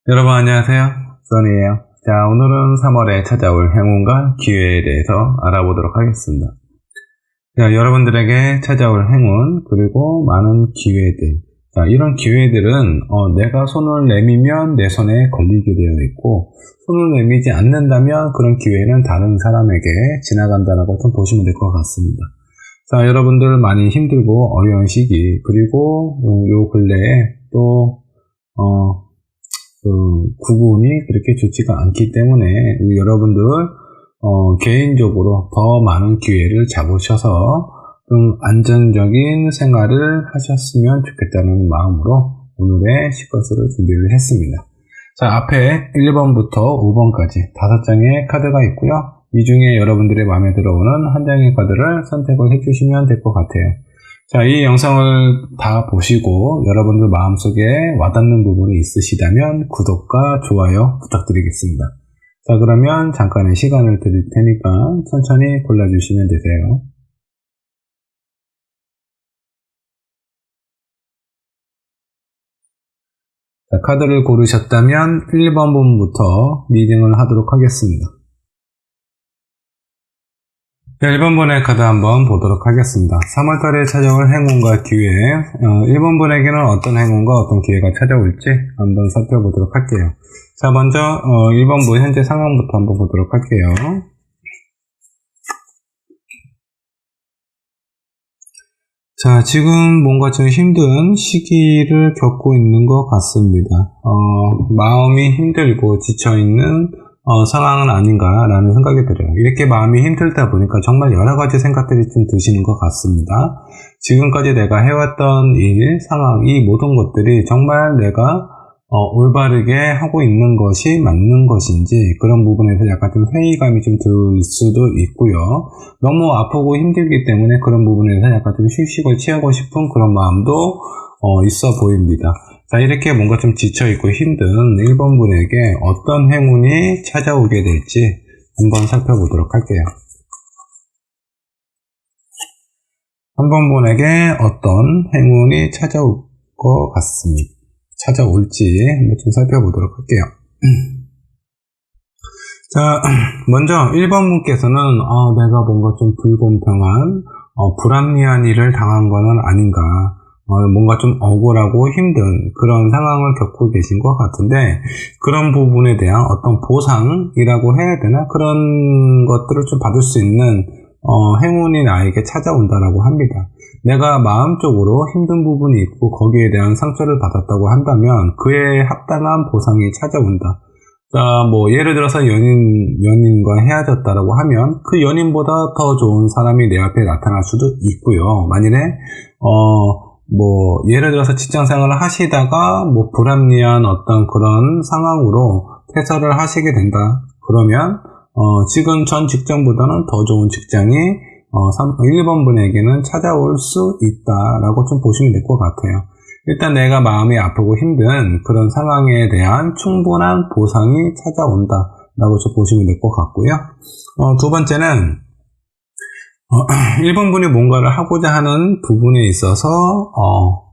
여러분 안녕하세요. 써니에요. 자, 오늘은 3월에 찾아올 행운과 기회에 대해서 알아보도록 하겠습니다. 자, 여러분들에게 찾아올 행운 그리고 많은 기회들. 자, 이런 기회들은 내가 손을 내밀면 내 손에 걸리게 되어 있고, 손을 내밀지 않는다면 그런 기회는 다른 사람에게 지나간다라고 좀 보시면 될 것 같습니다. 자, 여러분들 많이 힘들고 어려운 시기, 그리고 요 근래에 또 구분이 그렇게 좋지가 않기 때문에 여러분들 개인적으로 더 많은 기회를 잡으셔서 좀 안정적인 생활을 하셨으면 좋겠다는 마음으로 오늘의 시커스를 준비를 했습니다. 자, 앞에 1번부터 5번까지 5장의 카드가 있고요. 이 중에 여러분들의 마음에 들어오는 한 장의 카드를 선택을 해주시면 될 것 같아요. 자, 이 영상을 다 보시고 여러분들 마음속에 와닿는 부분이 있으시다면 구독과 좋아요 부탁드리겠습니다. 자, 그러면 잠깐의 시간을 드릴 테니까 천천히 골라주시면 되세요. 자, 카드를 고르셨다면 1번 부분부터 리딩을 하도록 하겠습니다. 자, 1번 분의 카드 한번 보도록 하겠습니다. 3월달에 찾아올 행운과 기회, 1번 분에게는 어떤 행운과 어떤 기회가 찾아올지 한번 살펴보도록 할게요. 자, 먼저 1번 분 현재 상황부터 한번 보도록 할게요. 자, 지금 뭔가 좀 힘든 시기를 겪고 있는 것 같습니다. 마음이 힘들고 지쳐있는 상황은 아닌가라는 생각이 들어요. 이렇게 마음이 힘들다 보니까 정말 여러 가지 생각들이 좀 드시는 것 같습니다. 지금까지 내가 해왔던 일, 상황, 이 모든 것들이 정말 내가 올바르게 하고 있는 것이 맞는 것인지 그런 부분에서 약간 좀 회의감이 좀 들 수도 있고요. 너무 아프고 힘들기 때문에 그런 부분에서 약간 좀 휴식을 취하고 싶은 그런 마음도 있어 보입니다. 자, 이렇게 뭔가 좀 지쳐있고 힘든 1번 분에게 어떤 행운이 찾아오게 될지 한번 살펴보도록 할게요. 3번 분에게 어떤 행운이 찾아올 것 같습니다. 찾아올지 한번 좀 살펴보도록 할게요. 자, 먼저 1번 분께서는 내가 뭔가 좀 불공평한 불합리한 일을 당한 거는 아닌가, 뭔가 좀 억울하고 힘든 그런 상황을 겪고 계신 것 같은데, 그런 부분에 대한 어떤 보상이라고 해야 되나, 그런 것들을 좀 받을 수 있는 행운이 나에게 찾아온다라고 합니다. 내가 마음적으로 힘든 부분이 있고 거기에 대한 상처를 받았다고 한다면 그에 합당한 보상이 찾아온다. 자, 뭐 예를 들어서 연인과 헤어졌다라고 하면 그 연인보다 더 좋은 사람이 내 앞에 나타날 수도 있고요. 만일에 예를 들어서 직장생활을 하시다가 불합리한 어떤 그런 상황으로 퇴사를 하시게 된다. 그러면 지금 전 직장보다는 더 좋은 직장이 1번 분에게는 찾아올 수 있다라고 좀 보시면 될 것 같아요. 일단 내가 마음이 아프고 힘든 그런 상황에 대한 충분한 보상이 찾아온다라고 좀 보시면 될 것 같고요. 두 번째는 1번 분이 뭔가를 하고자 하는 부분에 있어서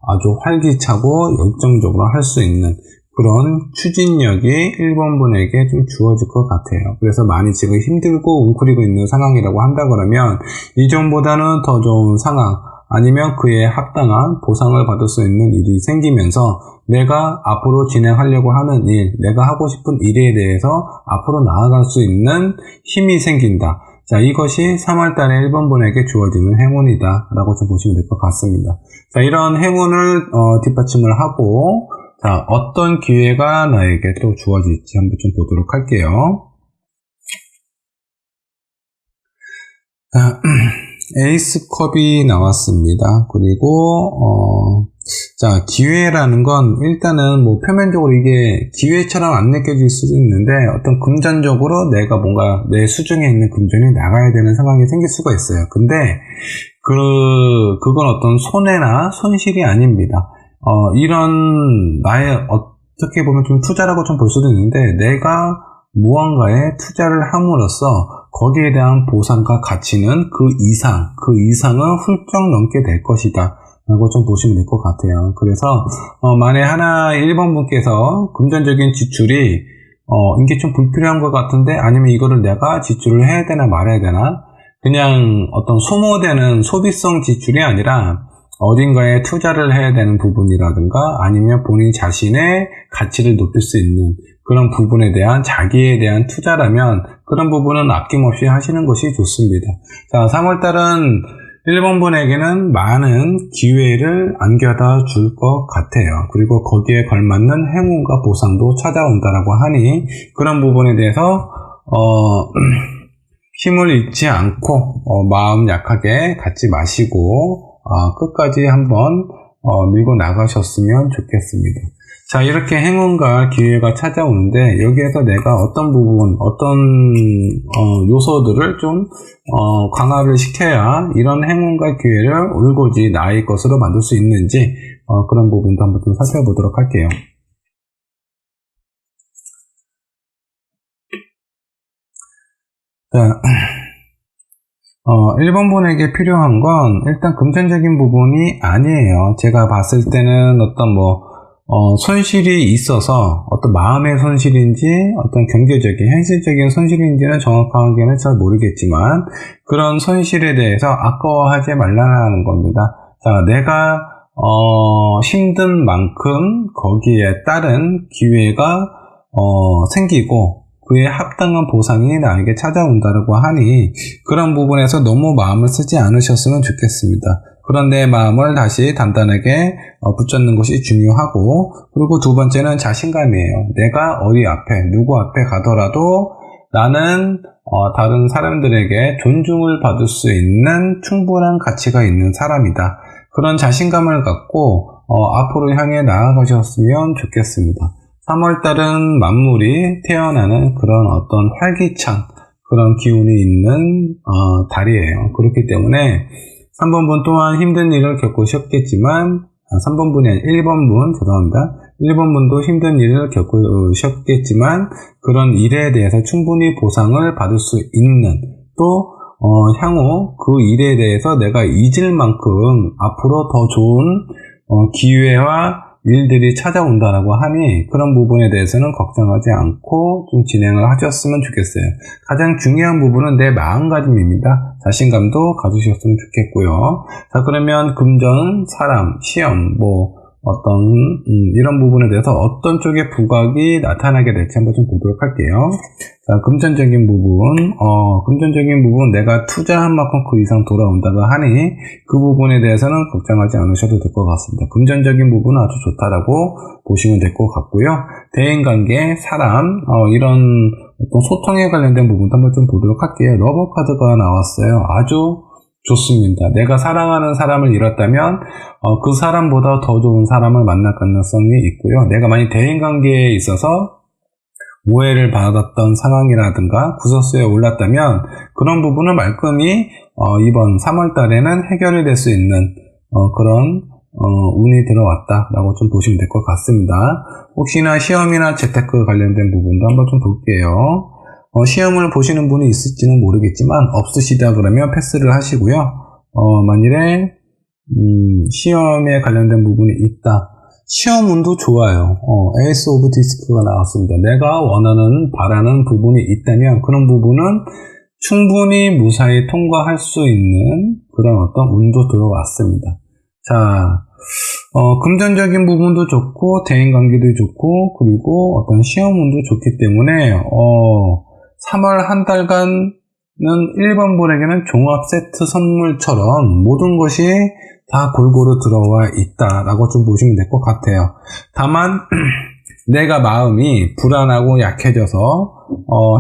아주 활기차고 열정적으로 할 수 있는 그런 추진력이 1번 분에게 좀 주어질 것 같아요. 그래서 많이 지금 힘들고 웅크리고 있는 상황이라고 한다 그러면 이전보다는 더 좋은 상황 아니면 그에 합당한 보상을 받을 수 있는 일이 생기면서 내가 앞으로 진행하려고 하는 일, 내가 하고 싶은 일에 대해서 앞으로 나아갈 수 있는 힘이 생긴다. 자, 이것이 3월달에 1번 분에게 주어지는 행운이다 라고 좀 보시면 될 것 같습니다. 자, 이런 행운을 뒷받침을 하고 자, 어떤 기회가 나에게 또 주어질지 한번 좀 보도록 할게요. 자, 에이스 컵이 나왔습니다. 그리고 자, 기회라는 건 일단은 표면적으로 이게 기회처럼 안 느껴질 수도 있는데 어떤 금전적으로 내가 뭔가 내 수중에 있는 금전이 나가야 되는 상황이 생길 수가 있어요. 근데 그건 어떤 손해나 손실이 아닙니다. 이런 나의 어떻게 보면 좀 투자라고 좀 볼 수도 있는데 내가 무언가에 투자를 함으로써 거기에 대한 보상과 가치는 그 이상을 훌쩍 넘게 될 것이다 라고 좀 보시면 될 것 같아요. 그래서 만에 하나 1번 분께서 금전적인 지출이 이게 좀 불필요한 것 같은데, 아니면 이거를 내가 지출을 해야 되나 말아야 되나, 그냥 어떤 소모되는 소비성 지출이 아니라 어딘가에 투자를 해야 되는 부분이라든가, 아니면 본인 자신의 가치를 높일 수 있는 그런 부분에 대한, 자기에 대한 투자라면 그런 부분은 아낌없이 하시는 것이 좋습니다. 자, 3월달은 1번 분에게는 많은 기회를 안겨다 줄 것 같아요. 그리고 거기에 걸맞는 행운과 보상도 찾아온다라고 하니, 그런 부분에 대해서 힘을 잃지 않고 마음 약하게 갖지 마시고 끝까지 한번 밀고 나가셨으면 좋겠습니다. 자, 이렇게 행운과 기회가 찾아오는데, 여기에서 내가 어떤 부분, 어떤 요소들을 좀 강화를 시켜야 이런 행운과 기회를 올곧이 나의 것으로 만들 수 있는지, 그런 부분도 한번 좀 살펴보도록 할게요. 자, 1번 분에게 필요한 건 일단 금전적인 부분이 아니에요. 제가 봤을 때는 어떤 손실이 있어서, 어떤 마음의 손실인지 어떤 경제적인, 현실적인 손실인지는 정확하게는 잘 모르겠지만, 그런 손실에 대해서 아까워하지 말라는 겁니다. 자, 내가 힘든 만큼 거기에 따른 기회가 생기고, 그에 합당한 보상이 나에게 찾아온다고 하니, 그런 부분에서 너무 마음을 쓰지 않으셨으면 좋겠습니다. 그런데 마음을 다시 단단하게 붙잡는 것이 중요하고, 그리고 두 번째는 자신감이에요. 내가 어디 앞에, 누구 앞에 가더라도 나는 다른 사람들에게 존중을 받을 수 있는 충분한 가치가 있는 사람이다. 그런 자신감을 갖고 앞으로 향해 나아가셨으면 좋겠습니다. 3월달은 만물이 태어나는 그런 어떤 활기찬 그런 기운이 있는 달이에요. 그렇기 때문에 3번 분 또한 힘든 일을 겪으셨겠지만, 3번 분이 아니라 1번 분, 죄송합니다. 1번 분도 힘든 일을 겪으셨겠지만, 그런 일에 대해서 충분히 보상을 받을 수 있는, 또 향후 그 일에 대해서 내가 잊을 만큼 앞으로 더 좋은 기회와 일들이 찾아온다라고 하니, 그런 부분에 대해서는 걱정하지 않고 좀 진행을 하셨으면 좋겠어요. 가장 중요한 부분은 내 마음가짐입니다. 자신감도 가지셨으면 좋겠고요. 자, 그러면 금전, 사람, 시험, 어떤 이런 부분에 대해서 어떤 쪽에 부각이 나타나게 될지 한번 좀 보도록 할게요. 자, 금전적인 부분 내가 투자한 만큼 그 이상 돌아온다고 하니, 그 부분에 대해서는 걱정하지 않으셔도 될 것 같습니다. 금전적인 부분은 아주 좋다라고 보시면 될 것 같고요. 대인관계, 사람, 이런 어떤 소통에 관련된 부분도 한번 좀 보도록 할게요. 러버 카드가 나왔어요. 아주 좋습니다. 내가 사랑하는 사람을 잃었다면 그 사람보다 더 좋은 사람을 만날 가능성이 있고요. 내가 만약 대인관계에 있어서 오해를 받았던 상황이라든가 구설수에 올랐다면, 그런 부분은 말끔히 이번 3월 달에는 해결이 될 수 있는 그런 운이 들어왔다라고 좀 보시면 될 것 같습니다. 혹시나 시험이나 재테크 관련된 부분도 한번 좀 볼게요. 시험을 보시는 분이 있을지는 모르겠지만, 없으시다 그러면 패스를 하시고요. 만일에 시험에 관련된 부분이 있다, 시험 운도 좋아요. 에이스 오브 디스크가 나왔습니다. 내가 원하는, 바라는 부분이 있다면 그런 부분은 충분히 무사히 통과할 수 있는 그런 어떤 운도 들어왔습니다. 자, 금전적인 부분도 좋고, 대인관계도 좋고, 그리고 어떤 시험 운도 좋기 때문에 3월 한 달간은 1번 분에게는 종합 세트 선물처럼 모든 것이 다 골고루 들어와 있다라고 좀 보시면 될 것 같아요. 다만 내가 마음이 불안하고 약해져서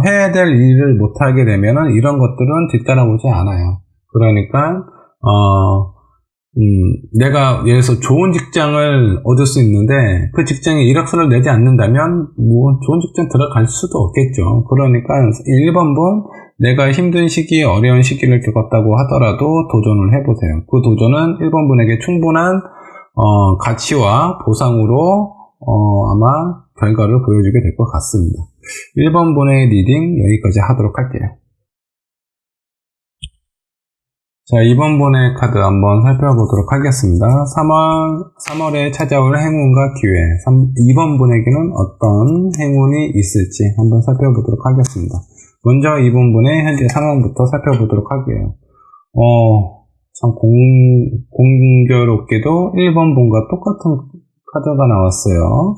해야 될 일을 못하게 되면은 이런 것들은 뒤따라오지 않아요. 그러니까 내가 예를 들어서 좋은 직장을 얻을 수 있는데 그 직장에 이력서를 내지 않는다면 좋은 직장 들어갈 수도 없겠죠. 그러니까 1번 분, 내가 힘든 시기, 어려운 시기를 겪었다고 하더라도 도전을 해보세요. 그 도전은 1번 분에게 충분한 가치와 보상으로 아마 결과를 보여주게 될 것 같습니다. 1번 분의 리딩 여기까지 하도록 할게요. 자, 이번 번의 카드 한번 살펴보도록 하겠습니다. 3월에 찾아올 행운과 기회. 이번 분에게는 어떤 행운이 있을지 한번 살펴보도록 하겠습니다. 먼저 이번 분의 현재 상황부터 살펴보도록 할게요. 참 공교롭게도 1번 분과 똑같은 카드가 나왔어요.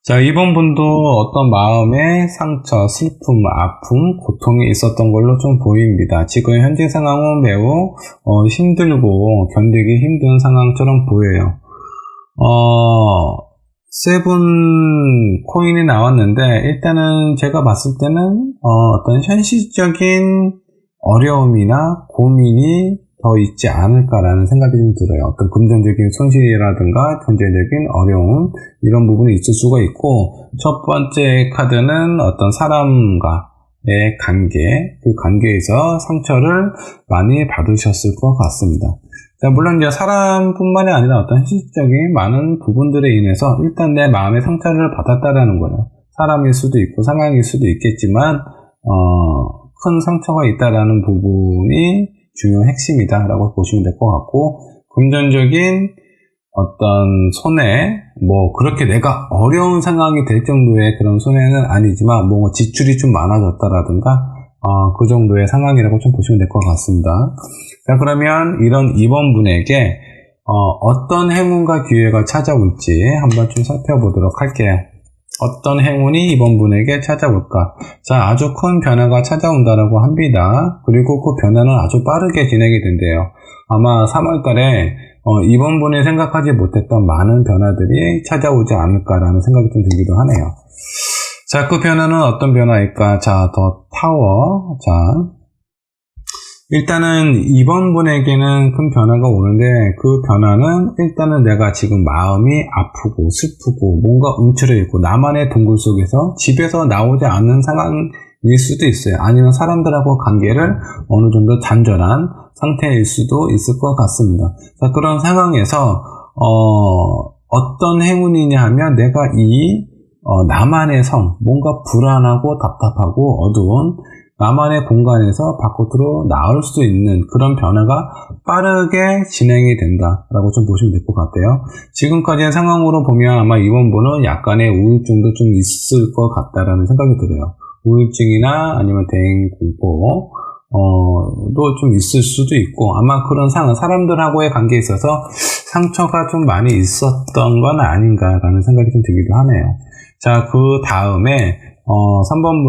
자, 이번 분도 어떤 마음의 상처, 슬픔, 아픔, 고통이 있었던 걸로 좀 보입니다. 지금 현재 상황은 매우 힘들고 견디기 힘든 상황처럼 보여요. 세븐 코인이 나왔는데 일단은 제가 봤을 때는 어떤 현실적인 어려움이나 고민이 더 있지 않을까라는 생각이 좀 들어요. 어떤 금전적인 손실이라든가 경제적인 어려움 이런 부분이 있을 수가 있고, 첫 번째 카드는 어떤 사람과의 관계, 그 관계에서 상처를 많이 받으셨을 것 같습니다. 자, 물론 이제 사람뿐만이 아니라 어떤 현실적인 많은 부분들에 인해서 일단 내 마음의 상처를 받았다라는 거예요. 사람일 수도 있고 상황일 수도 있겠지만 큰 상처가 있다라는 부분이 중요한 핵심이다 라고 보시면 될 것 같고, 금전적인 어떤 손해, 그렇게 내가 어려운 상황이 될 정도의 그런 손해는 아니지만 지출이 좀 많아졌다라든가 그 정도의 상황이라고 좀 보시면 될 것 같습니다. 자, 그러면 이런 2번 분에게 어떤 행운과 기회가 찾아올지 한번 좀 살펴보도록 할게요. 어떤 행운이 이번 분에게 찾아올까? 자, 아주 큰 변화가 찾아온다라고 합니다. 그리고 그 변화는 아주 빠르게 진행이 된대요. 아마 3월 달에 이번 분이 생각하지 못했던 많은 변화들이 찾아오지 않을까라는 생각이 좀 들기도 하네요. 자, 그 변화는 어떤 변화일까? 자, 더 타워. 자, 일단은 이번 분에게는 큰 변화가 오는데, 그 변화는 일단은 내가 지금 마음이 아프고 슬프고 뭔가 움츠려 있고 나만의 동굴 속에서 집에서 나오지 않는 상황일 수도 있어요. 아니면 사람들하고 관계를 어느 정도 단절한 상태일 수도 있을 것 같습니다. 자, 그런 상황에서 어떤 행운이냐 하면 내가 나만의 성, 뭔가 불안하고 답답하고 어두운 나만의 공간에서 밖으로 나올 수 있는 그런 변화가 빠르게 진행이 된다라고 좀 보시면 될 것 같아요. 지금까지의 상황으로 보면 아마 이번 분은 약간의 우울증도 좀 있을 것 같다라는 생각이 들어요. 우울증이나 아니면 대인 공포 도 좀 있을 수도 있고, 아마 그런 사람들하고의 관계에 있어서 상처가 좀 많이 있었던 건 아닌가라는 생각이 좀 들기도 하네요. 자, 그 다음에 2번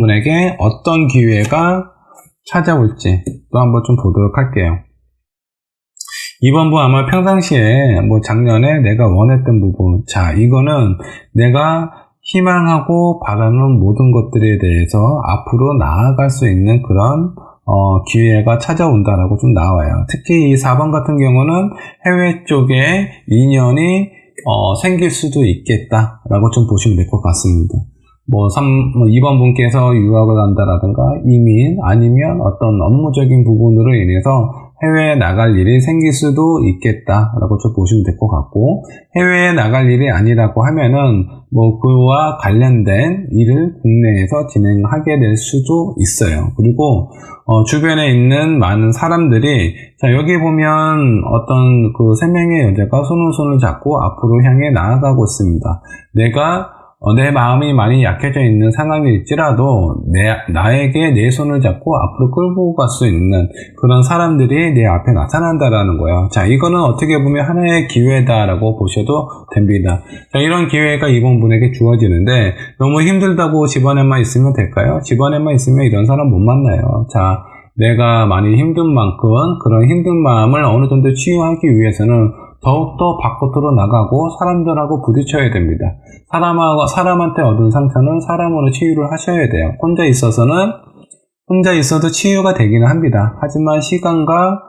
분에게 어떤 기회가 찾아올지 또 한번 좀 보도록 할게요. 2번 분 아마 평상시에 작년에 내가 원했던 부분, 자, 이거는 내가 희망하고 바라는 모든 것들에 대해서 앞으로 나아갈 수 있는 그런 기회가 찾아온다라고 좀 나와요. 특히 이 4번 같은 경우는 해외 쪽에 인연이 생길 수도 있겠다라고 좀 보시면 될 것 같습니다. 2번 분께서 유학을 간다라든가 이민 아니면 어떤 업무적인 부분으로 인해서 해외에 나갈 일이 생길 수도 있겠다라고 좀 보시면 될 것 같고, 해외에 나갈 일이 아니라고 하면은 그와 관련된 일을 국내에서 진행하게 될 수도 있어요. 그리고 주변에 있는 많은 사람들이, 자, 여기 보면 어떤 그 3명의 여자가 손을 잡고 앞으로 향해 나아가고 있습니다. 내 마음이 많이 약해져 있는 상황일지라도 나에게 내 손을 잡고 앞으로 끌고 갈 수 있는 그런 사람들이 내 앞에 나타난다라는 거예요. 자, 이거는 어떻게 보면 하나의 기회다라고 보셔도 됩니다. 자, 이런 기회가 이번 분에게 주어지는데 너무 힘들다고 집안에만 있으면 될까요? 집안에만 있으면 이런 사람 못 만나요. 자, 내가 많이 힘든 만큼 그런 힘든 마음을 어느 정도 치유하기 위해서는 더욱더 밖으로 나가고 사람들하고 부딪혀야 됩니다. 사람한테 얻은 상처는 사람으로 치유를 하셔야 돼요. 혼자 있어도 치유가 되기는 합니다. 하지만 시간과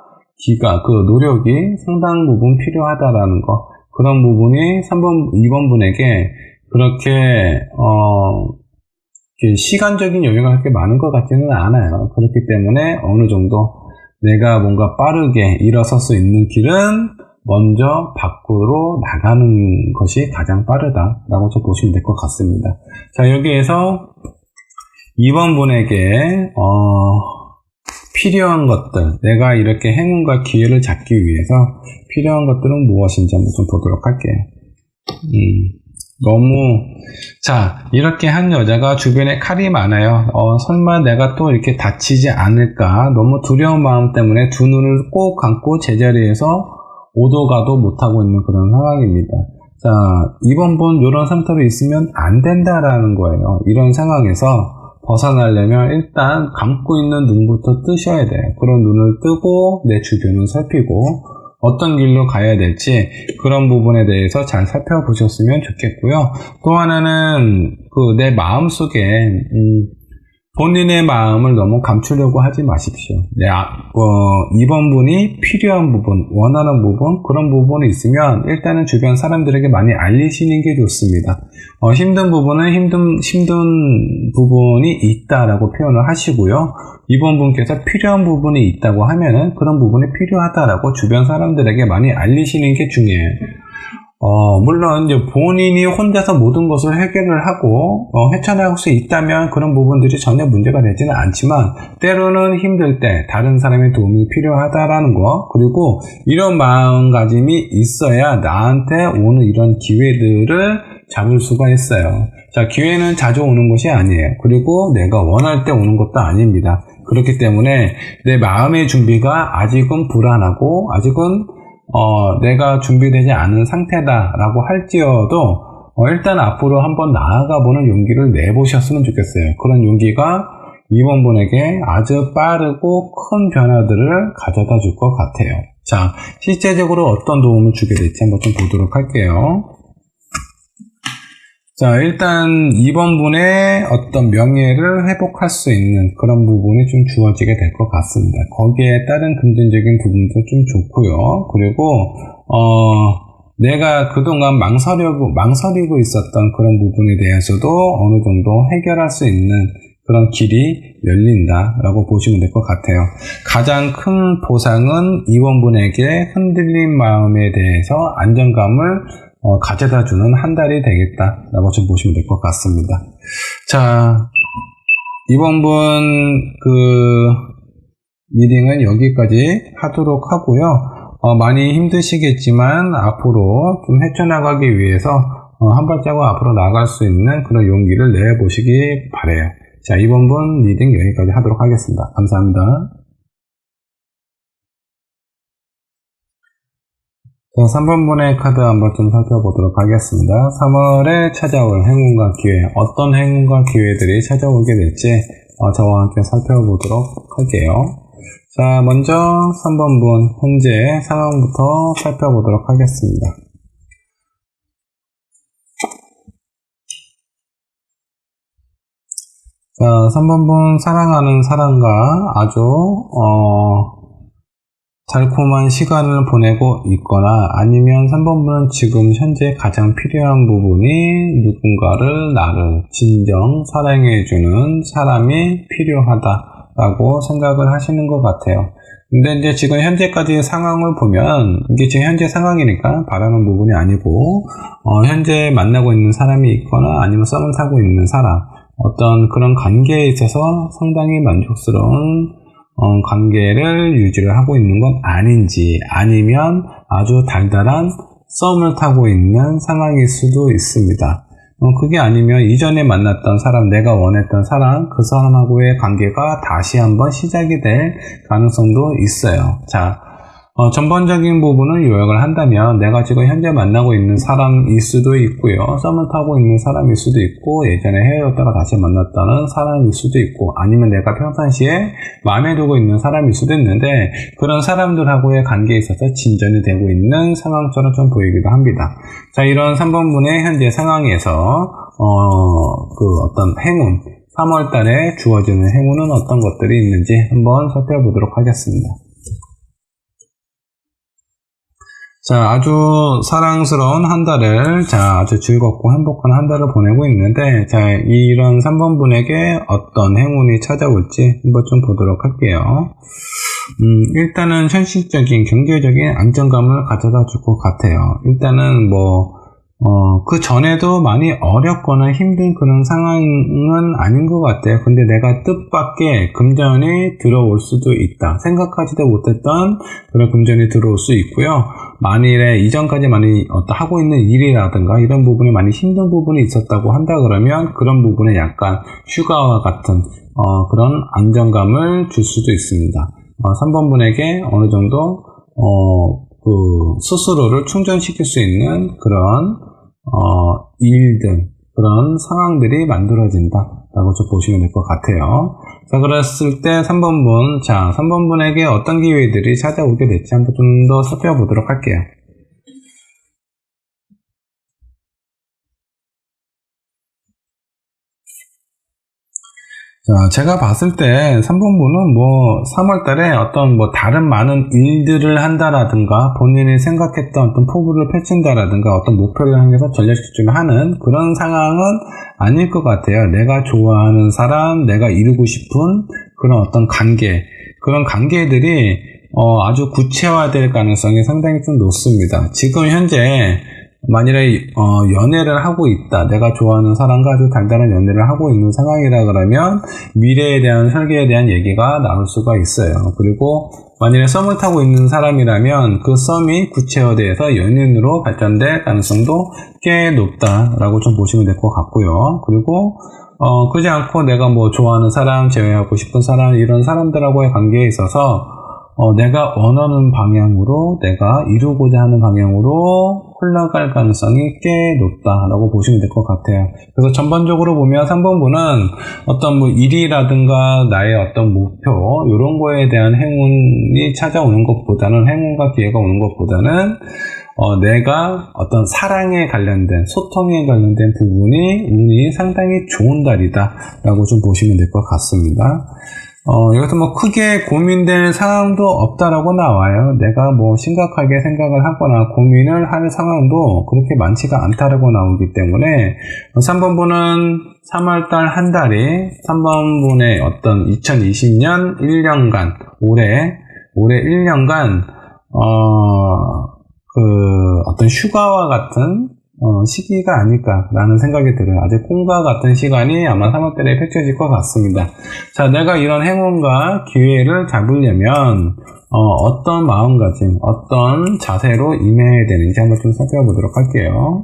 그 노력이 상당 부분 필요하다라는 거, 그런 부분이 2번 분에게 그렇게 시간적인 여유가 그렇게 많은 것 같지는 않아요. 그렇기 때문에 어느 정도 내가 뭔가 빠르게 일어설 수 있는 길은 먼저 밖으로 나가는 것이 가장 빠르다라고 좀 보시면 될 것 같습니다. 자, 여기에서 2번 분에게 필요한 것들, 내가 이렇게 행운과 기회를 잡기 위해서 필요한 것들은 무엇인지 한번 좀 보도록 할게요. 자, 이렇게 한 여자가 주변에 칼이 많아요. 설마 내가 또 이렇게 다치지 않을까? 너무 두려운 마음 때문에 두 눈을 꼭 감고 제자리에서 오도 가도 못하고 있는 그런 상황입니다. 자, 2번 분 이런 상태로 있으면 안 된다라는 거예요. 이런 상황에서 벗어나려면 일단 감고 있는 눈부터 뜨셔야 돼요. 그런 눈을 뜨고 내 주변을 살피고 어떤 길로 가야 될지 그런 부분에 대해서 잘 살펴보셨으면 좋겠고요. 또 하나는 내 마음속에 본인의 마음을 너무 감추려고 하지 마십시오. 2번 분이 필요한 부분, 원하는 부분, 그런 부분이 있으면 일단은 주변 사람들에게 많이 알리시는 게 좋습니다. 힘든 부분은 힘든 부분이 있다라고 표현을 하시고요. 2번 분께서 필요한 부분이 있다고 하면은 그런 부분이 필요하다라고 주변 사람들에게 많이 알리시는 게 중요해요. 물론 이제 본인이 혼자서 모든 것을 해결을 하고 헤쳐나갈 수 있다면 그런 부분들이 전혀 문제가 되지는 않지만 때로는 힘들 때 다른 사람의 도움이 필요하다라는 거, 그리고 이런 마음가짐이 있어야 나한테 오는 이런 기회들을 잡을 수가 있어요. 자, 기회는 자주 오는 것이 아니에요. 그리고 내가 원할 때 오는 것도 아닙니다. 그렇기 때문에 내 마음의 준비가 아직은 불안하고 아직은 내가 준비되지 않은 상태다라고 할지어도 일단 앞으로 한번 나아가보는 용기를 내보셨으면 좋겠어요. 그런 용기가 2번 분에게 아주 빠르고 큰 변화들을 가져다 줄 것 같아요. 자, 실제적으로 어떤 도움을 주게 될지 한번 좀 보도록 할게요. 자, 일단 2번 분의 어떤 명예를 회복할 수 있는 그런 부분이 좀 주어지게 될 것 같습니다. 거기에 따른 금전적인 부분도 좀 좋고요. 그리고 내가 그동안 망설이고 있었던 그런 부분에 대해서도 어느 정도 해결할 수 있는 그런 길이 열린다라고 보시면 될 것 같아요. 가장 큰 보상은 2번 분에게 흔들린 마음에 대해서 안정감을 가져다주는 한 달이 되겠다라고 좀 보시면 될 것 같습니다. 자, 이번 분 리딩은 여기까지 하도록 하고요. 많이 힘드시겠지만 앞으로 좀 헤쳐나가기 위해서 한 발자국 앞으로 나갈 수 있는 그런 용기를 내보시기 바라요. 자, 이번 분 리딩 여기까지 하도록 하겠습니다. 감사합니다. 자, 3번 분의 카드 한번 좀 살펴보도록 하겠습니다. 3월에 찾아올 행운과 기회, 어떤 행운과 기회들이 찾아오게 될지 저와 함께 살펴보도록 할게요. 자, 먼저 3번 분 현재 상황부터 살펴보도록 하겠습니다. 자, 3번 분 사랑하는 사람과 아주 달콤한 시간을 보내고 있거나 아니면 3번분은 지금 현재 가장 필요한 부분이 나를 진정 사랑해주는 사람이 필요하다라고 생각을 하시는 것 같아요. 근데 이제 지금 현재까지의 상황을 보면 이게 지금 현재 상황이니까 바라는 부분이 아니고 현재 만나고 있는 사람이 있거나 아니면 썸을 타고 있는 사람, 어떤 그런 관계에 있어서 상당히 만족스러운 관계를 유지를 하고 있는 건 아닌지, 아니면 아주 달달한 썸을 타고 있는 상황일 수도 있습니다. 그게 아니면 이전에 만났던 사람, 내가 원했던 사람, 그 사람하고의 관계가 다시 한번 시작이 될 가능성도 있어요. 자, 전반적인 부분을 요약을 한다면 내가 지금 현재 만나고 있는 사람일 수도 있고요. 썸을 타고 있는 사람일 수도 있고, 예전에 헤어졌다가 다시 만났다는 사람일 수도 있고, 아니면 내가 평상시에 마음에 두고 있는 사람일 수도 있는데, 그런 사람들하고의 관계에 있어서 진전이 되고 있는 상황처럼 좀 보이기도 합니다. 자, 이런 3번분의 현재 상황에서 어떤 행운, 3월 달에 주어지는 행운은 어떤 것들이 있는지 한번 살펴보도록 하겠습니다. 자, 아주 사랑스러운 한 달을, 아주 즐겁고 행복한 한 달을 보내고 있는데, 이런 3번 분에게 어떤 행운이 찾아올지 한번 좀 보도록 할게요. 일단은 현실적인, 경제적인 안정감을 가져다 줄 것 같아요. 일단은 그 전에도 많이 어렵거나 힘든 그런 상황은 아닌 것 같아요. 근데 내가 뜻밖의 금전이 들어올 수도 있다. 생각하지도 못했던 그런 금전이 들어올 수 있고요. 만일에 이전까지 많이 하고 있는 일이라든가 이런 부분에 많이 힘든 부분이 있었다고 한다 그러면 그런 부분에 약간 휴가와 같은 그런 안정감을 줄 수도 있습니다. 3번 분에게 어느 정도 스스로를 충전시킬 수 있는 그런 일들, 그런 상황들이 만들어진다 라고 좀 보시면 될 것 같아요. 자, 그랬을 때 3번 분, 3번 분에게 어떤 기회들이 찾아오게 될지 한번 좀 더 살펴보도록 할게요. 자, 제가 봤을 때 3번 분은 3월 달에 어떤 다른 많은 일들을 한다라든가 본인이 생각했던 어떤 포부를 펼친다라든가 어떤 목표를 향해서 전략 집중을 하는 그런 상황은 아닐 것 같아요. 내가 좋아하는 사람, 내가 이루고 싶은 그런 어떤 관계, 그런 관계들이 아주 구체화될 가능성이 상당히 좀 높습니다. 지금 현재 만일에 연애를 하고 있다, 내가 좋아하는 사람과 아주 달달한 연애를 하고 있는 상황이라 그러면 미래에 대한 설계에 대한 얘기가 나올 수가 있어요. 그리고 만일에 썸을 타고 있는 사람이라면 그 썸이 구체화돼서 연인으로 발전될 가능성도 꽤 높다라고 좀 보시면 될 것 같고요. 그리고 그렇지 않고 내가 좋아하는 사람, 제외하고 싶은 사람, 이런 사람들하고의 관계에 있어서 내가 원하는 방향으로, 내가 이루고자 하는 방향으로 흘러갈 가능성이 꽤 높다라고 보시면 될 것 같아요. 그래서 전반적으로 보면 3번 분은 어떤 일이라든가 나의 어떤 목표, 이런 거에 대한 행운이 찾아오는 것보다는, 행운과 기회가 오는 것보다는 내가 어떤 사랑에 관련된, 소통에 관련된 부분이 운이 상당히 좋은 달이다 라고 좀 보시면 될 것 같습니다. 여기서 크게 고민될 상황도 없다라고 나와요. 내가 심각하게 생각을 하거나 고민을 할 상황도 그렇게 많지가 않다라고 나오기 때문에 3번 분은 3월달 한 달이 3번 분의 어떤 2020년 1년간, 올해 1년간, 어떤 휴가와 같은 시기가 아닐까라는 생각이 들어요. 아주 꿈과 같은 시간이 아마 3월달에 펼쳐질 것 같습니다. 자, 내가 이런 행운과 기회를 잡으려면 어떤 마음가짐, 어떤 자세로 임해야 되는지 한번 좀 살펴보도록 할게요.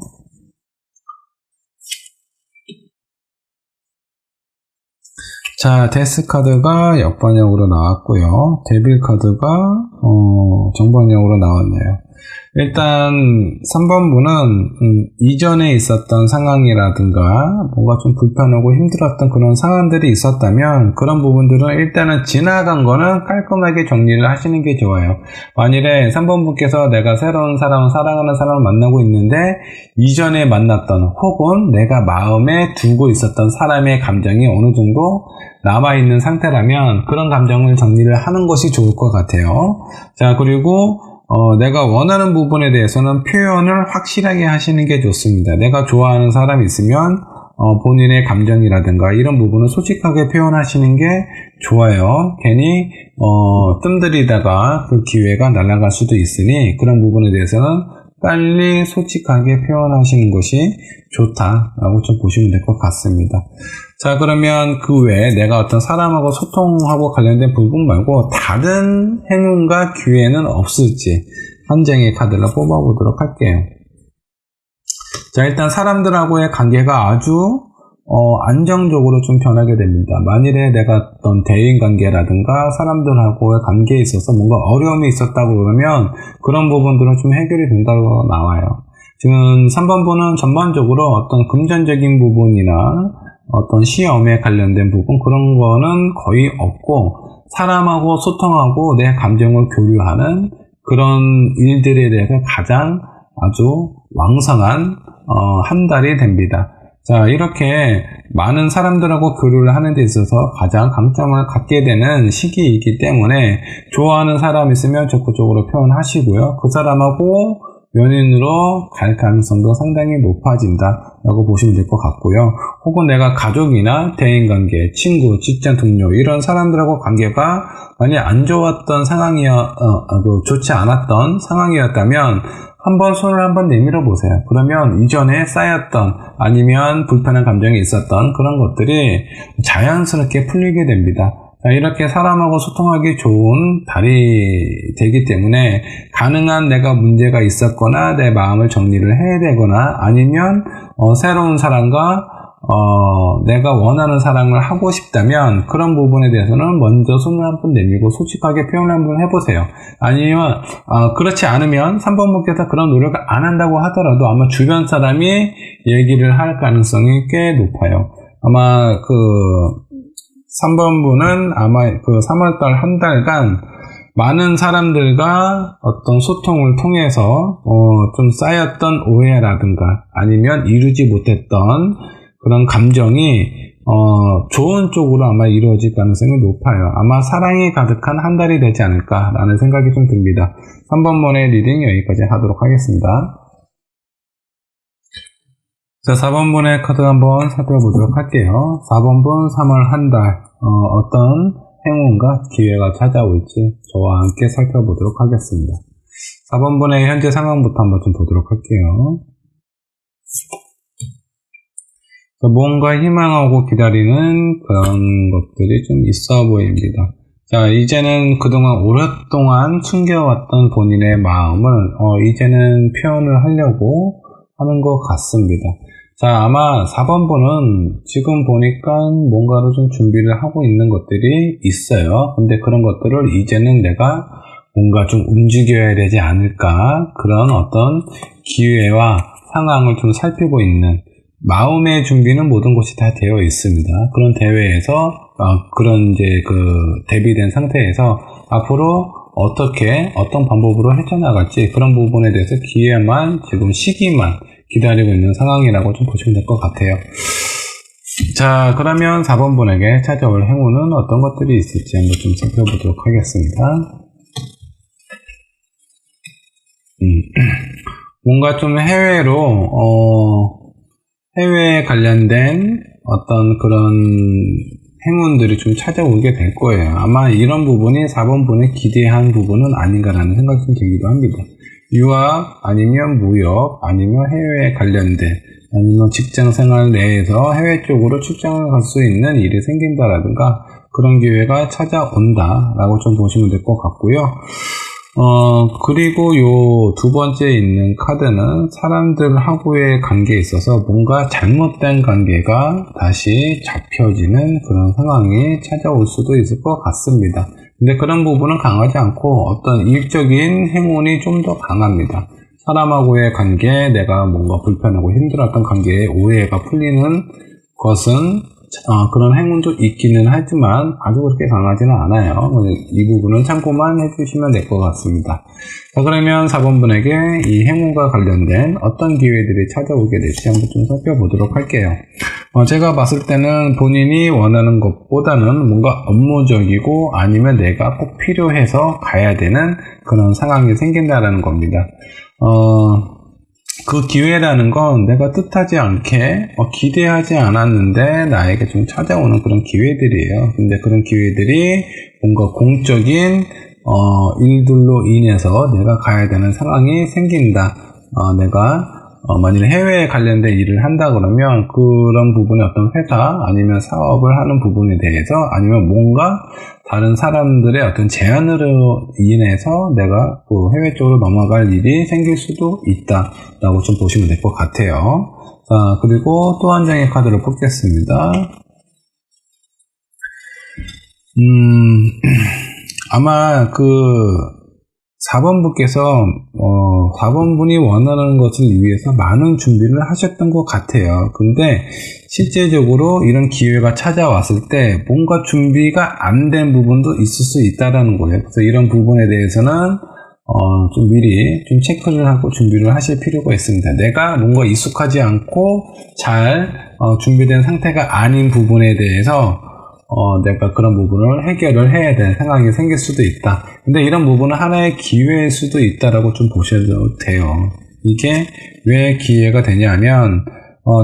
자, 데스 카드가 역번역으로 나왔고요. 데빌 카드가 정번역으로 나왔네요. 일단 3번 분은 이전에 있었던 상황이라든가 뭔가 좀 불편하고 힘들었던 그런 상황들이 있었다면 그런 부분들은 일단은 지나간 거는 깔끔하게 정리를 하시는 게 좋아요. 만일에 3번 분께서 내가 새로운 사람, 사랑하는 사람을 만나고 있는데 이전에 만났던 혹은 내가 마음에 두고 있었던 사람의 감정이 어느 정도 남아있는 상태라면 그런 감정을 정리를 하는 것이 좋을 것 같아요. 자, 그리고 내가 원하는 부분에 대해서는 표현을 확실하게 하시는 게 좋습니다. 내가 좋아하는 사람이 있으면 본인의 감정이라든가 이런 부분을 솔직하게 표현하시는 게 좋아요. 괜히 뜸들이다가 그 기회가 날아갈 수도 있으니 그런 부분에 대해서는 빨리 솔직하게 표현하시는 것이 좋다라고 좀 보시면 될 것 같습니다. 자, 그러면 그 외에 내가 어떤 사람하고 소통하고 관련된 부분 말고 다른 행운과 기회는 없을지 한 장의 카드를 뽑아보도록 할게요. 자, 일단 사람들하고의 관계가 아주 안정적으로 좀 변하게 됩니다. 만일에 내가 어떤 대인관계라든가 사람들하고의 관계에 있어서 뭔가 어려움이 있었다고 그러면 그런 부분들은 좀 해결이 된다고 나와요. 지금 3번 분은 전반적으로 어떤 금전적인 부분이나 어떤 시험에 관련된 부분 그런 거는 거의 없고 사람하고 소통하고 내 감정을 교류하는 그런 일들에 대해서 가장 아주 왕성한 한 달이 됩니다. 자, 이렇게 많은 사람들하고 교류를 하는 데 있어서 가장 강점을 갖게 되는 시기이기 때문에 좋아하는 사람 있으면 적극적으로 표현하시고요. 그 사람하고 연인으로 갈 가능성도 상당히 높아진다 라고 보시면 될 것 같고요. 혹은 내가 가족이나 대인관계, 친구, 직장 동료 이런 사람들하고 관계가 만약 안 좋았던 상황이었, 좋지 않았던 상황이었다면 한번 손을 한번 내밀어 보세요. 그러면 이전에 쌓였던 아니면 불편한 감정이 있었던 그런 것들이 자연스럽게 풀리게 됩니다. 자, 이렇게 사람하고 소통하기 좋은 달이 되기 때문에 가능한 내가 문제가 있었거나 내 마음을 정리를 해야 되거나 아니면 새로운 사람과 내가 원하는 사랑을 하고 싶다면 그런 부분에 대해서는 먼저 손을 한번 내밀고 솔직하게 표현을 한번 해보세요. 아니면 그렇지 않으면 3번분께서 그런 노력을 안 한다고 하더라도 아마 주변 사람이 얘기를 할 가능성이 꽤 높아요. 아마 3번분은 아마 3월달 한 달간 많은 사람들과 어떤 소통을 통해서 좀 쌓였던 오해라든가 아니면 이루지 못했던 그런 감정이 좋은 쪽으로 아마 이루어질 가능성이 높아요. 아마 사랑이 가득한 한 달이 되지 않을까라는 생각이 좀 듭니다. 3번분의 리딩 여기까지 하도록 하겠습니다. 자, 4번분의 카드 한번 살펴보도록 할게요. 4번분 3월 한 달 어떤 행운과 기회가 찾아올지 저와 함께 살펴보도록 하겠습니다. 4번분의 현재 상황부터 한번 좀 보도록 할게요. 뭔가 희망하고 기다리는 그런 것들이 좀 있어 보입니다. 자, 이제는 그동안 오랫동안 숨겨왔던 본인의 마음을 이제는 표현을 하려고 하는 것 같습니다. 자, 아마 4번분은 지금 보니까 뭔가를 좀 준비를 하고 있는 것들이 있어요. 근데 그런 것들을 이제는 내가 뭔가 좀 움직여야 되지 않을까, 그런 어떤 기회와 상황을 좀 살피고 있는 마음의 준비는 모든 것이 다 되어 있습니다. 그런 대회에서 그런 이제 대비된 상태에서 앞으로 어떻게 어떤 방법으로 헤쳐나갈지 그런 부분에 대해서 기회만 지금 시기만 기다리고 있는 상황이라고 좀 보시면 될 것 같아요. 자, 그러면 4번분에게 찾아올 행운은 어떤 것들이 있을지 한번 좀 살펴보도록 하겠습니다. 뭔가 좀 해외에 관련된 어떤 그런 행운들이 좀 찾아오게 될 거예요. 아마 이런 부분이 4번분에 기대한 부분은 아닌가라는 생각이 좀 들기도 합니다. 유학, 아니면 무역, 아니면 해외에 관련된, 아니면 직장 생활 내에서 해외 쪽으로 출장을 갈 수 있는 일이 생긴다라든가 그런 기회가 찾아온다라고 좀 보시면 될 것 같고요. 그리고 요 두 번째 있는 카드는 사람들하고의 관계에 있어서 뭔가 잘못된 관계가 다시 잡혀지는 그런 상황이 찾아올 수도 있을 것 같습니다. 근데 그런 부분은 강하지 않고 어떤 일적인 행운이 좀 더 강합니다. 사람하고의 관계, 내가 뭔가 불편하고 힘들었던 관계에 오해가 풀리는 것은 그런 행운도 있기는 하지만 아주 그렇게 강하지는 않아요. 이 부분은 참고만 해주시면 될 것 같습니다. 자, 그러면 4번분에게 이 행운과 관련된 어떤 기회들이 찾아오게 될지 한번 좀 살펴보도록 할게요. 제가 봤을 때는 본인이 원하는 것보다는 뭔가 업무적이고 아니면 내가 꼭 필요해서 가야 되는 그런 상황이 생긴다라는 겁니다. 그 기회라는 건 내가 뜻하지 않게 기대하지 않았는데 나에게 좀 찾아오는 그런 기회들이에요. 근데 그런 기회들이 뭔가 공적인 일들로 인해서 내가 가야 되는 상황이 생긴다. 내가 만일 해외에 관련된 일을 한다 그러면 그런 부분의 어떤 회사 아니면 사업을 하는 부분에 대해서 아니면 뭔가 다른 사람들의 어떤 제안으로 인해서 내가 그 해외 쪽으로 넘어갈 일이 생길 수도 있다라고 좀 보시면 될 것 같아요. 자, 그리고 또 한 장의 카드를 뽑겠습니다. 아마 4번분께서 4번분이 원하는 것을 위해서 많은 준비를 하셨던 것 같아요. 근데 실제적으로 이런 기회가 찾아왔을 때 뭔가 준비가 안 된 부분도 있을 수 있다는 거예요. 그래서 이런 부분에 대해서는 좀 미리 좀 체크를 하고 준비를 하실 필요가 있습니다. 내가 뭔가 익숙하지 않고 잘 준비된 상태가 아닌 부분에 대해서 내가 그런 부분을 해결을 해야 되는 상황이 생길 수도 있다. 근데 이런 부분은 하나의 기회일 수도 있다라고 좀 보셔도 돼요. 이게 왜 기회가 되냐면,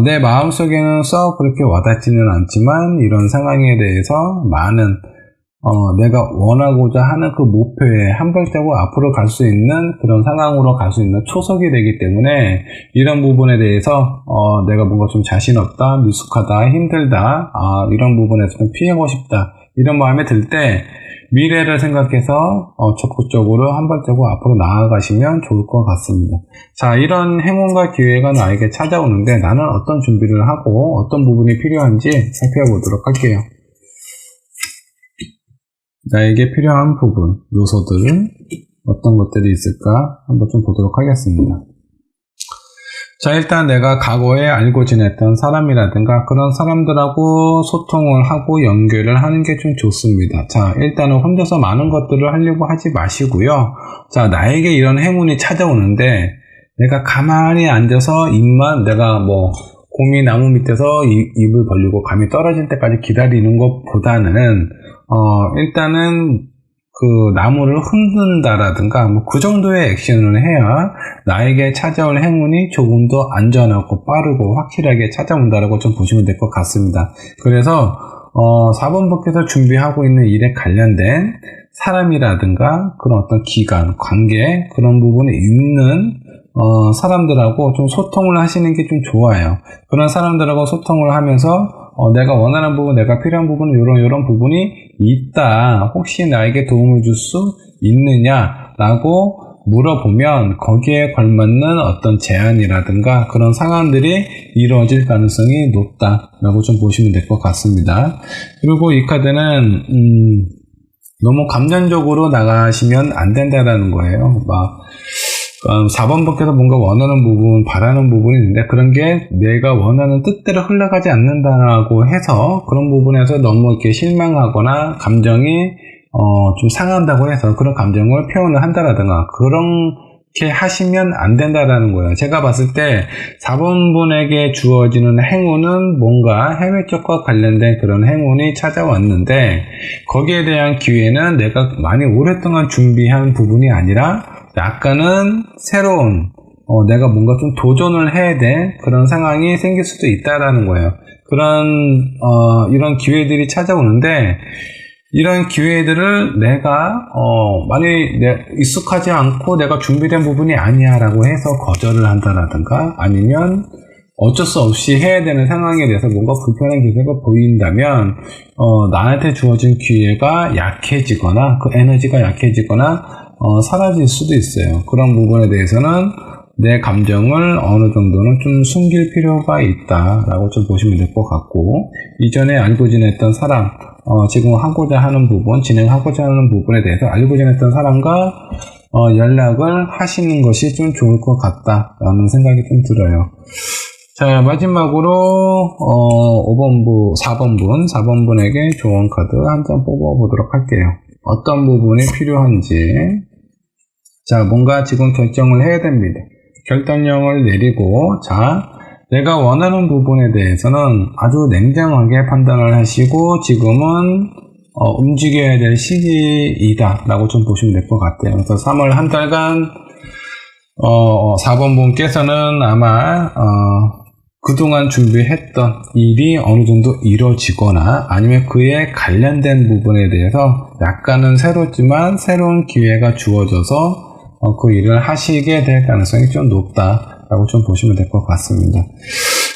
내 마음속에는 썩 그렇게 와닿지는 않지만, 이런 상황에 대해서 많은, 내가 원하고자 하는 그 목표에 한 발자국 앞으로 갈 수 있는 그런 상황으로 갈 수 있는 초석이 되기 때문에 이런 부분에 대해서 내가 뭔가 좀 자신 없다, 미숙하다, 힘들다, 이런 부분에서 좀 피하고 싶다 이런 마음이 들 때 미래를 생각해서 적극적으로 한 발자국 앞으로 나아가시면 좋을 것 같습니다. 자, 이런 행운과 기회가 나에게 찾아오는데 나는 어떤 준비를 하고 어떤 부분이 필요한지 살펴보도록 할게요. 나에게 필요한 부분, 요소들 어떤 것들이 있을까 한번 좀 보도록 하겠습니다. 자, 일단 내가 과거에 알고 지냈던 사람이라든가 그런 사람들하고 소통을 하고 연결을 하는 게 좀 좋습니다. 자, 일단은 혼자서 많은 것들을 하려고 하지 마시고요. 자, 나에게 이런 행운이 찾아오는데 내가 가만히 앉아서 입만 내가 곰이 나무 밑에서 입을 벌리고 감이 떨어질 때까지 기다리는 것보다는 일단은 그 나무를 흔든다라든가 그 정도의 액션을 해야 나에게 찾아올 행운이 조금 더 안전하고 빠르고 확실하게 찾아온다라고 좀 보시면 될 것 같습니다. 그래서 4번분께서 준비하고 있는 일에 관련된 사람이라든가 그런 어떤 기관, 관계 그런 부분에 있는 사람들하고 좀 소통을 하시는 게 좀 좋아요. 그런 사람들하고 소통을 하면서 내가 원하는 부분, 내가 필요한 부분, 이런 부분이 있다. 혹시 나에게 도움을 줄 수 있느냐라고 물어보면 거기에 걸맞는 어떤 제안이라든가 그런 상황들이 이루어질 가능성이 높다라고 좀 보시면 될 것 같습니다. 그리고 이 카드는 너무 감정적으로 나가시면 안 된다라는 거예요. 4번분께서 뭔가 원하는 부분, 바라는 부분이 있는데 그런 게 내가 원하는 뜻대로 흘러가지 않는다고 해서 그런 부분에서 너무 이렇게 실망하거나 감정이 좀 상한다고 해서 그런 감정을 표현을 한다라든가 그렇게 하시면 안 된다라는 거예요. 제가 봤을 때 4번분에게 주어지는 행운은 뭔가 해외 쪽과 관련된 그런 행운이 찾아왔는데 거기에 대한 기회는 내가 많이 오랫동안 준비한 부분이 아니라 약간은 새로운 내가 뭔가 좀 도전을 해야 될 그런 상황이 생길 수도 있다라는 거예요. 이런 기회들이 찾아오는데 이런 기회들을 내가 많이 익숙하지 않고 내가 준비된 부분이 아니야 라고 해서 거절을 한다라든가 아니면 어쩔 수 없이 해야 되는 상황에 대해서 뭔가 불편한 기세가 보인다면 나한테 주어진 기회가 약해지거나 그 에너지가 약해지거나 사라질 수도 있어요. 그런 부분에 대해서는 내 감정을 어느 정도는 좀 숨길 필요가 있다라고 좀 보시면 될 것 같고 이전에 알고 지냈던 사람, 지금 하고자 하는 부분, 진행하고자 하는 부분에 대해서 알고 지냈던 사람과 연락을 하시는 것이 좀 좋을 것 같다라는 생각이 좀 들어요. 자, 마지막으로 4번분에게 좋은 카드 한 장 뽑아보도록 할게요. 어떤 부분이 필요한지. 자, 뭔가 지금 결정을 해야 됩니다. 결단력을 내리고, 자, 내가 원하는 부분에 대해서는 아주 냉정하게 판단을 하시고, 지금은 움직여야 될 시기이다 라고 좀 보시면 될 것 같아요. 그래서 3월 한 달간 4번분께서는 아마 그동안 준비했던 일이 어느 정도 이루어지거나 아니면 그에 관련된 부분에 대해서 약간은 새롭지만 새로운 기회가 주어져서 그 일을 하시게 될 가능성이 좀 높다라고 좀 보시면 될 것 같습니다.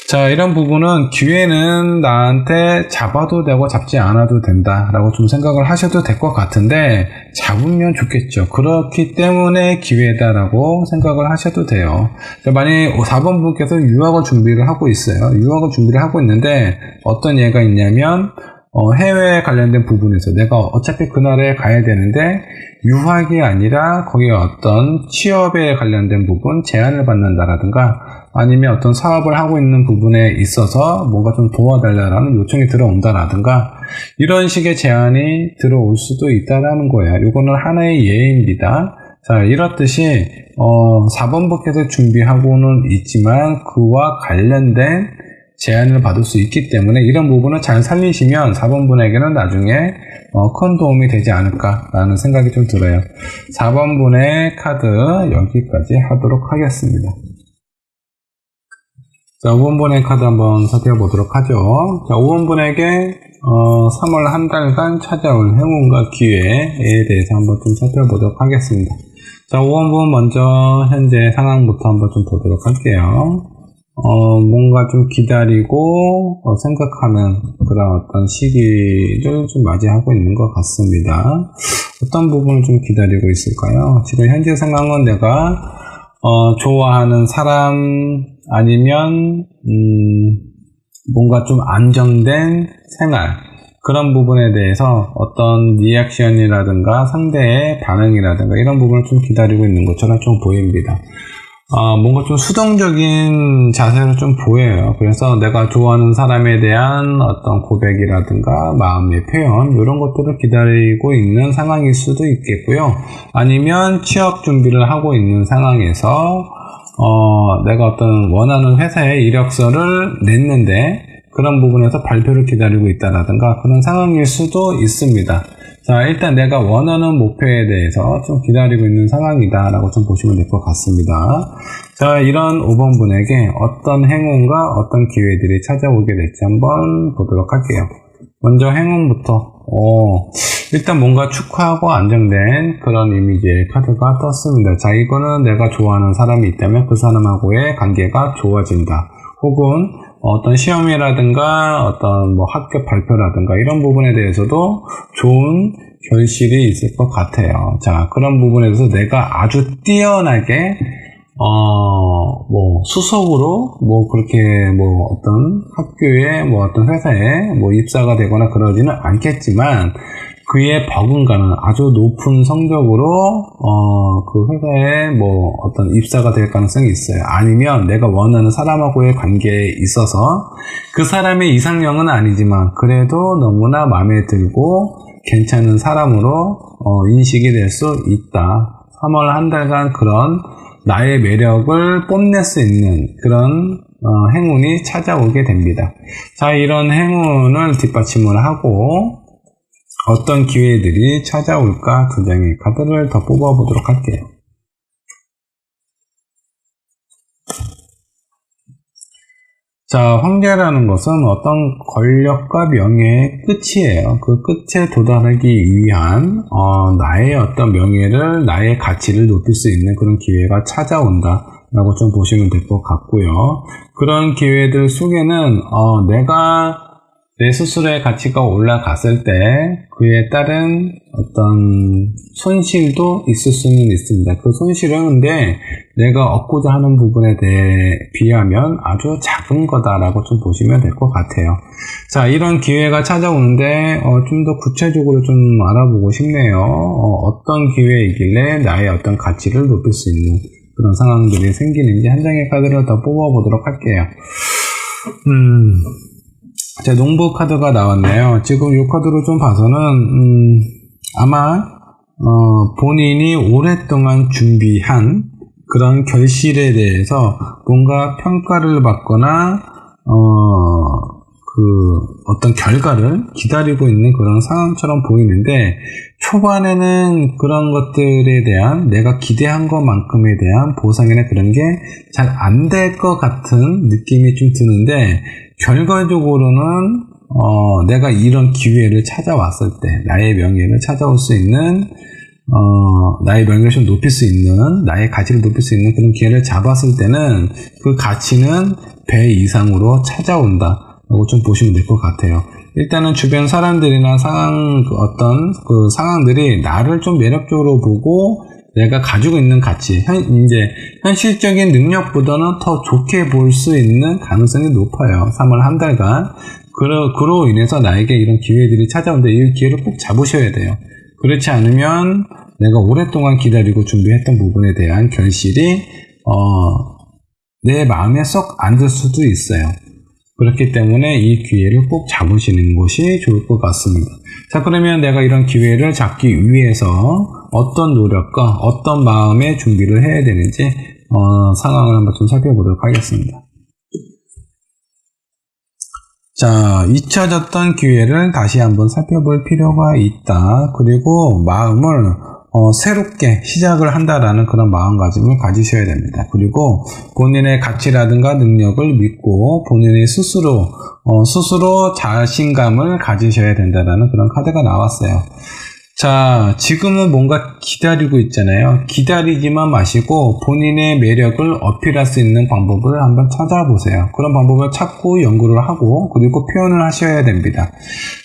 자, 이런 부분은 기회는 나한테 잡아도 되고 잡지 않아도 된다라고 좀 생각을 하셔도 될 것 같은데 잡으면 좋겠죠. 그렇기 때문에 기회다라고 생각을 하셔도 돼요. 만약에 4번분께서 유학을 준비를 하고 있어요. 유학을 준비를 하고 있는데 어떤 예가 있냐면 해외에 관련된 부분에서 내가 어차피 그 나라에 가야 되는데 유학이 아니라 거기에 어떤 취업에 관련된 부분 제안을 받는다라든가 아니면 어떤 사업을 하고 있는 부분에 있어서 뭔가 좀 도와달라는 요청이 들어온다라든가 이런 식의 제안이 들어올 수도 있다라는 거예요. 이거는 하나의 예입니다. 자, 이렇듯이 4번분께서 준비하고는 있지만 그와 관련된 제안을 받을 수 있기 때문에 이런 부분을 잘 살리시면 4번분에게는 나중에 큰 도움이 되지 않을까라는 생각이 좀 들어요. 4번분의 카드 여기까지 하도록 하겠습니다. 자, 5번분의 카드 한번 살펴보도록 하죠. 자, 5번분에게 3월 한 달간 찾아올 행운과 기회에 대해서 한번 좀 살펴보도록 하겠습니다. 자, 5번 부분 먼저 현재 상황부터 한번 좀 보도록 할게요. 뭔가 좀 기다리고 생각하는 그런 어떤 시기를 좀 맞이하고 있는 것 같습니다. 어떤 부분을 좀 기다리고 있을까요? 지금 현재 상황은 내가 좋아하는 사람 아니면 뭔가 좀 안정된 생활, 그런 부분에 대해서 어떤 리액션이라든가 상대의 반응이라든가 이런 부분을 좀 기다리고 있는 것처럼 좀 보입니다. 뭔가 좀 수동적인 자세를 좀 보여요. 그래서 내가 좋아하는 사람에 대한 어떤 고백이라든가 마음의 표현, 이런 것들을 기다리고 있는 상황일 수도 있겠고요. 아니면 취업 준비를 하고 있는 상황에서 내가 어떤 원하는 회사에 이력서를 냈는데 그런 부분에서 발표를 기다리고 있다라든가 그런 상황일 수도 있습니다. 자, 일단 내가 원하는 목표에 대해서 좀 기다리고 있는 상황이다 라고 좀 보시면 될 것 같습니다. 자, 이런 5번 분에게 어떤 행운과 어떤 기회들이 찾아오게 될지 한번 보도록 할게요. 먼저 행운부터 일단 뭔가 축하하고 안정된 그런 이미지의 카드가 떴습니다. 자, 이거는 내가 좋아하는 사람이 있다면 그 사람하고의 관계가 좋아진다. 혹은 어떤 시험이라든가 어떤 뭐 학교 발표라든가 이런 부분에 대해서도 좋은 결실이 있을 것 같아요. 자, 그런 부분에 대해서 내가 아주 뛰어나게 뭐 수석으로 뭐 그렇게 뭐 어떤 학교에 뭐 어떤 회사에 뭐 입사가 되거나 그러지는 않겠지만 그에 버금가는 아주 높은 성적으로 그 회사에 뭐 어떤 입사가 될 가능성이 있어요. 아니면 내가 원하는 사람하고의 관계에 있어서 그 사람의 이상형은 아니지만 그래도 너무나 마음에 들고 괜찮은 사람으로 인식이 될 수 있다. 3월 한 달간 그런 나의 매력을 뽐낼 수 있는 그런 행운이 찾아오게 됩니다. 자, 이런 행운을 뒷받침을 하고 어떤 기회들이 찾아올까 두 장의 카드를 더 뽑아보도록 할게요. 자, 황제라는 것은 어떤 권력과 명예의 끝이에요. 그 끝에 도달하기 위한 나의 어떤 명예를, 나의 가치를 높일 수 있는 그런 기회가 찾아온다 라고 좀 보시면 될 것 같고요. 그런 기회들 속에는 내가 내 스스로의 가치가 올라갔을 때 그에 따른 어떤 손실도 있을 수는 있습니다. 그 손실은 근데 내가 얻고자 하는 부분에 대해 비하면 아주 작은 거다라고 좀 보시면 될 것 같아요. 자, 이런 기회가 찾아오는데 좀 더 구체적으로 좀 알아보고 싶네요. 어떤 기회이길래 나의 어떤 가치를 높일 수 있는 그런 상황들이 생기는지 한 장의 카드를 더 뽑아보도록 할게요. 자, 농부 카드가 나왔네요. 지금 이 카드로 좀 봐서는 아마 본인이 오랫동안 준비한 그런 결실에 대해서 뭔가 평가를 받거나 어떤 결과를 기다리고 있는 그런 상황처럼 보이는데 초반에는 그런 것들에 대한 내가 기대한 것만큼에 대한 보상이나 그런 게 잘 안 될 것 같은 느낌이 좀 드는데 결과적으로는 내가 이런 기회를 찾아왔을 때 나의 명예를 찾아올 수 있는 나의 명예를 좀 높일 수 있는 나의 가치를 높일 수 있는 그런 기회를 잡았을 때는 그 가치는 배 이상으로 찾아온다 라고 좀 보시면 될 것 같아요. 일단은 주변 사람들이나 어떤 그 상황들이 나를 좀 매력적으로 보고 내가 가지고 있는 가치, 이제 현실적인 능력보다는 더 좋게 볼 수 있는 가능성이 높아요. 3월 한 달간. 그로 인해서 나에게 이런 기회들이 찾아오는데 이 기회를 꼭 잡으셔야 돼요. 그렇지 않으면 내가 오랫동안 기다리고 준비했던 부분에 대한 결실이 내 마음에 쏙 안 들 수도 있어요. 그렇기 때문에 이 기회를 꼭 잡으시는 것이 좋을 것 같습니다. 자, 그러면 내가 이런 기회를 잡기 위해서 어떤 노력과 어떤 마음의 준비를 해야 되는지 상황을 한번 좀 살펴보도록 하겠습니다. 자, 잊혀졌던 기회를 다시 한번 살펴볼 필요가 있다. 그리고 마음을 새롭게 시작을 한다라는 그런 마음가짐을 가지셔야 됩니다. 그리고 본인의 가치라든가 능력을 믿고 본인이 스스로 자신감을 가지셔야 된다라는 그런 카드가 나왔어요. 자, 지금은 뭔가 기다리고 있잖아요. 기다리지만 마시고 본인의 매력을 어필할 수 있는 방법을 한번 찾아보세요. 그런 방법을 찾고 연구를 하고 그리고 표현을 하셔야 됩니다.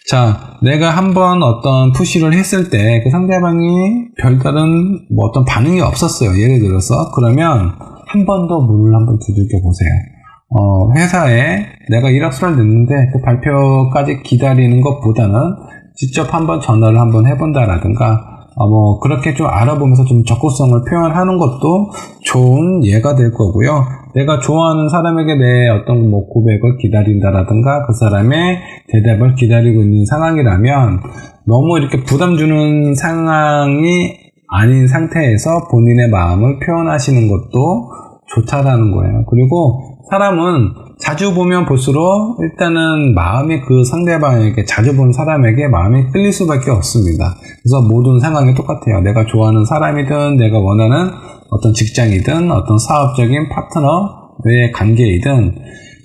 자, 내가 한번 어떤 푸시를 했을 때 그 상대방이 별다른 어떤 반응이 없었어요. 예를 들어서. 그러면 한 번 더 문을 한번 두들겨 보세요. 회사에 내가 일확수를 냈는데 그 발표까지 기다리는 것보다는 직접 한번 전화를 한번 해본다라든가 그렇게 좀 알아보면서 좀 적극성을 표현하는 것도 좋은 예가 될 거고요. 내가 좋아하는 사람에게 내 어떤 고백을 기다린다라든가 그 사람의 대답을 기다리고 있는 상황이라면 너무 이렇게 부담 주는 상황이 아닌 상태에서 본인의 마음을 표현하시는 것도 좋다라는 거예요. 그리고 사람은 자주 보면 볼수록 일단은 마음이 그 상대방에게, 자주 본 사람에게 마음이 끌릴 수밖에 없습니다. 그래서 모든 상황이 똑같아요. 내가 좋아하는 사람이든 내가 원하는 어떤 직장이든 어떤 사업적인 파트너의 관계이든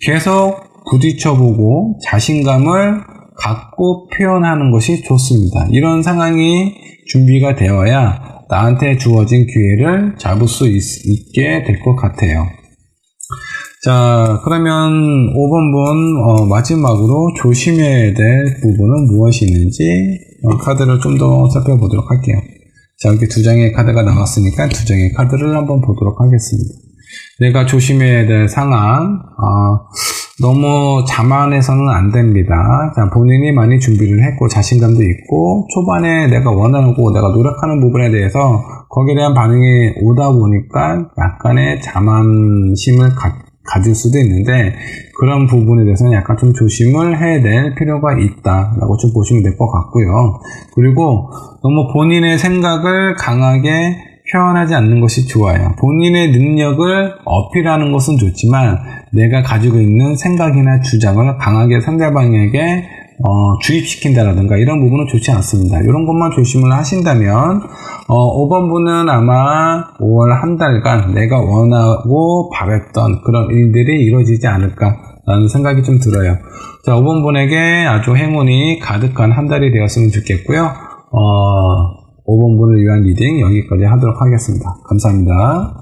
계속 부딪혀보고 자신감을 갖고 표현하는 것이 좋습니다. 이런 상황이 준비가 되어야 나한테 주어진 기회를 잡을 수 있게 될 것 같아요. 자, 그러면 5번 분 마지막으로 조심해야 될 부분은 무엇이 있는지 카드를 좀 더 살펴보도록 할게요. 자, 이렇게 두 장의 카드가 나왔으니까 두 장의 카드를 한번 보도록 하겠습니다. 내가 조심해야 될 상황, 너무 자만해서는 안 됩니다. 자, 본인이 많이 준비를 했고 자신감도 있고 초반에 내가 원하고 내가 노력하는 부분에 대해서 거기에 대한 반응이 오다 보니까 약간의 자만심을 가질 수도 있는데 그런 부분에 대해서는 약간 좀 조심을 해야 될 필요가 있다라고 좀 보시면 될 것 같고요. 그리고 너무 본인의 생각을 강하게 표현하지 않는 것이 좋아요. 본인의 능력을 어필하는 것은 좋지만 내가 가지고 있는 생각이나 주장을 강하게 상대방에게 주입시킨다라든가 이런 부분은 좋지 않습니다. 이런 것만 조심을 하신다면 5번 분은 아마 5월 한 달간 내가 원하고 바랬던 그런 일들이 이루어지지 않을까라는 생각이 좀 들어요. 자, 5번 분에게 아주 행운이 가득한 한 달이 되었으면 좋겠고요. 5번 분을 위한 리딩 여기까지 하도록 하겠습니다. 감사합니다.